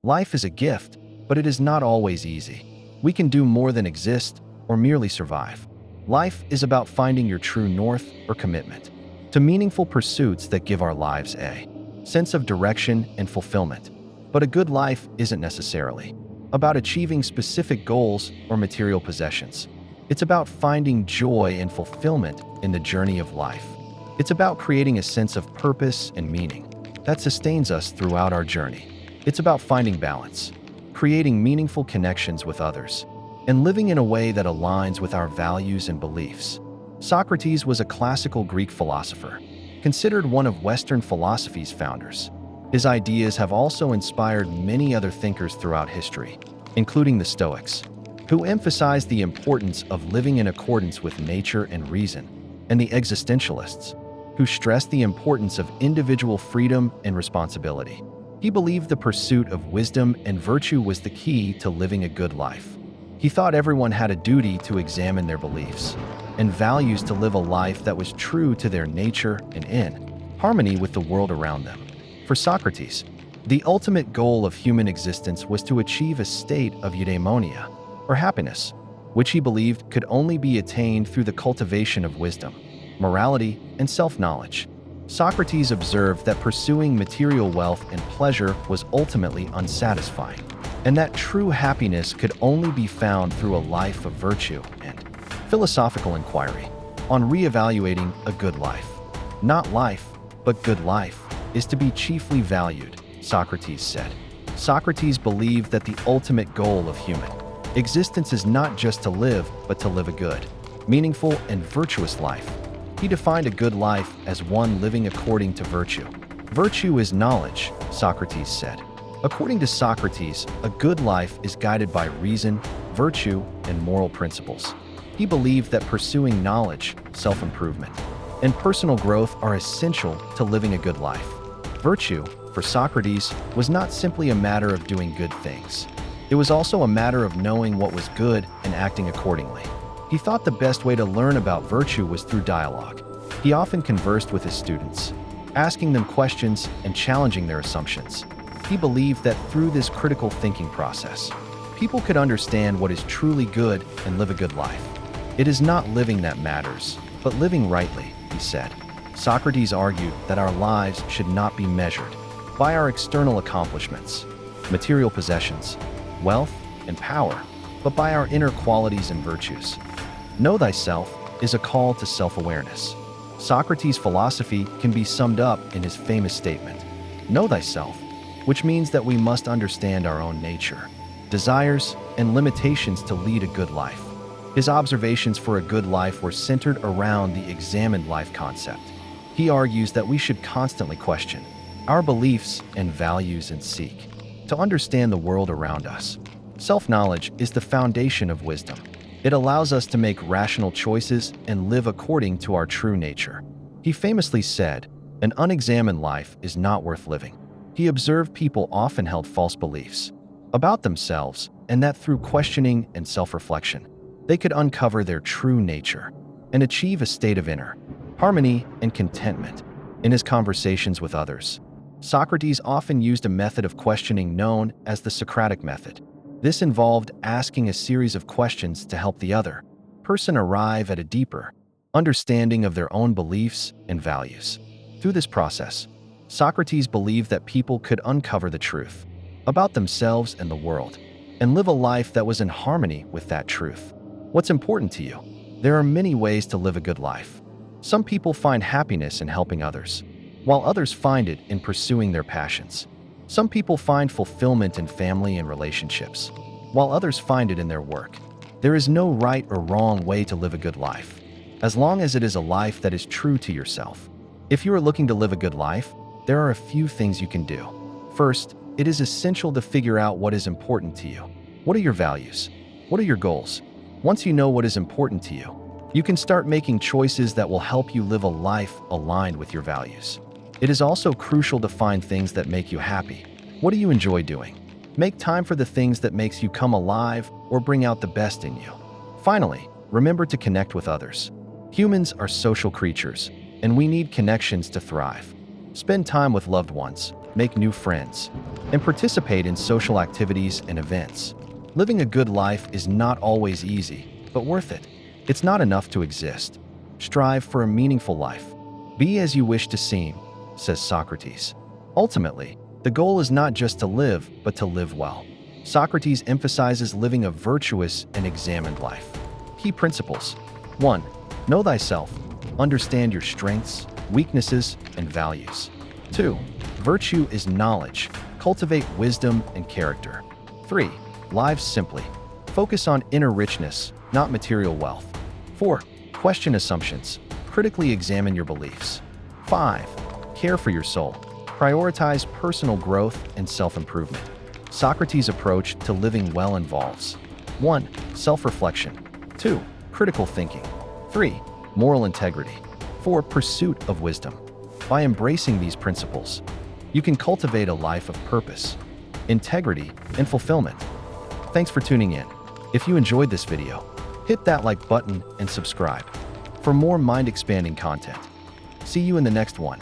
Life is a gift, but it is not always easy. We can do more than exist or merely survive. Life is about finding your true north or commitment to meaningful pursuits that give our lives a sense of direction and fulfillment. But a good life isn't necessarily about achieving specific goals or material possessions. It's about finding joy and fulfillment in the journey of life. It's about creating a sense of purpose and meaning that sustains us throughout our journey. It's about finding balance, creating meaningful connections with others, and living in a way that aligns with our values and beliefs. Socrates was a classical Greek philosopher, considered one of Western philosophy's founders. His ideas have also inspired many other thinkers throughout history, including the Stoics, who emphasized the importance of living in accordance with nature and reason, and the existentialists, who stressed the importance of individual freedom and responsibility. He believed the pursuit of wisdom and virtue was the key to living a good life. He thought everyone had a duty to examine their beliefs and values to live a life that was true to their nature and in harmony with the world around them. For Socrates, the ultimate goal of human existence was to achieve a state of eudaimonia, or happiness, which he believed could only be attained through the cultivation of wisdom, morality, and self-knowledge. Socrates observed that pursuing material wealth and pleasure was ultimately unsatisfying, and that true happiness could only be found through a life of virtue and philosophical inquiry on reevaluating a good life. Not life, but good life, is to be chiefly valued, Socrates said. Socrates believed that the ultimate goal of human existence is not just to live, but to live a good, meaningful, and virtuous life. He defined a good life as one living according to virtue. Virtue is knowledge, Socrates said. According to Socrates, a good life is guided by reason, virtue, and moral principles. He believed that pursuing knowledge, self-improvement, and personal growth are essential to living a good life. Virtue, for Socrates, was not simply a matter of doing good things. It was also a matter of knowing what was good and acting accordingly. He thought the best way to learn about virtue was through dialogue. He often conversed with his students, asking them questions and challenging their assumptions. He believed that through this critical thinking process, people could understand what is truly good and live a good life. It is not living that matters, but living rightly, he said. Socrates argued that our lives should not be measured by our external accomplishments, material possessions, wealth, and power, but by our inner qualities and virtues. Know thyself is a call to self-awareness. Socrates' philosophy can be summed up in his famous statement, "Know thyself," which means that we must understand our own nature, desires, and limitations to lead a good life. His observations for a good life were centered around the examined life concept. He argues that we should constantly question our beliefs and values and seek to understand the world around us. Self-knowledge is the foundation of wisdom. It allows us to make rational choices and live according to our true nature. He famously said, "An unexamined life is not worth living." He observed people often held false beliefs about themselves, and that through questioning and self-reflection, they could uncover their true nature and achieve a state of inner harmony and contentment. In his conversations with others, Socrates often used a method of questioning known as the Socratic method. This involved asking a series of questions to help the other person arrive at a deeper understanding of their own beliefs and values. Through this process, Socrates believed that people could uncover the truth about themselves and the world, and live a life that was in harmony with that truth. What's important to you? There are many ways to live a good life. Some people find happiness in helping others, while others find it in pursuing their passions. Some people find fulfillment in family and relationships, while others find it in their work. There is no right or wrong way to live a good life, as long as it is a life that is true to yourself. If you are looking to live a good life, there are a few things you can do. First, it is essential to figure out what is important to you. What are your values? What are your goals? Once you know what is important to you, you can start making choices that will help you live a life aligned with your values. It is also crucial to find things that make you happy. What do you enjoy doing? Make time for the things that makes you come alive or bring out the best in you. Finally, remember to connect with others. Humans are social creatures, and we need connections to thrive. Spend time with loved ones, make new friends, and participate in social activities and events. Living a good life is not always easy, but worth it. It's not enough to exist. Strive for a meaningful life. Be as you wish to seem, says Socrates. Ultimately, the goal is not just to live, but to live well. Socrates emphasizes living a virtuous and examined life. Key principles. 1. Know thyself. Understand your strengths, weaknesses, and values. 2. Virtue is knowledge. Cultivate wisdom and character. 3. Live simply. Focus on inner richness, not material wealth. 4. Question assumptions. Critically examine your beliefs. 5. Care for your soul. Prioritize personal growth and self-improvement. Socrates' approach to living well involves 1. Self-reflection. 2. Critical thinking. 3. Moral integrity. 4. Pursuit of wisdom. By embracing these principles, you can cultivate a life of purpose, integrity, and fulfillment. Thanks for tuning in. If you enjoyed this video, hit that like button and subscribe for more mind-expanding content. See you in the next one.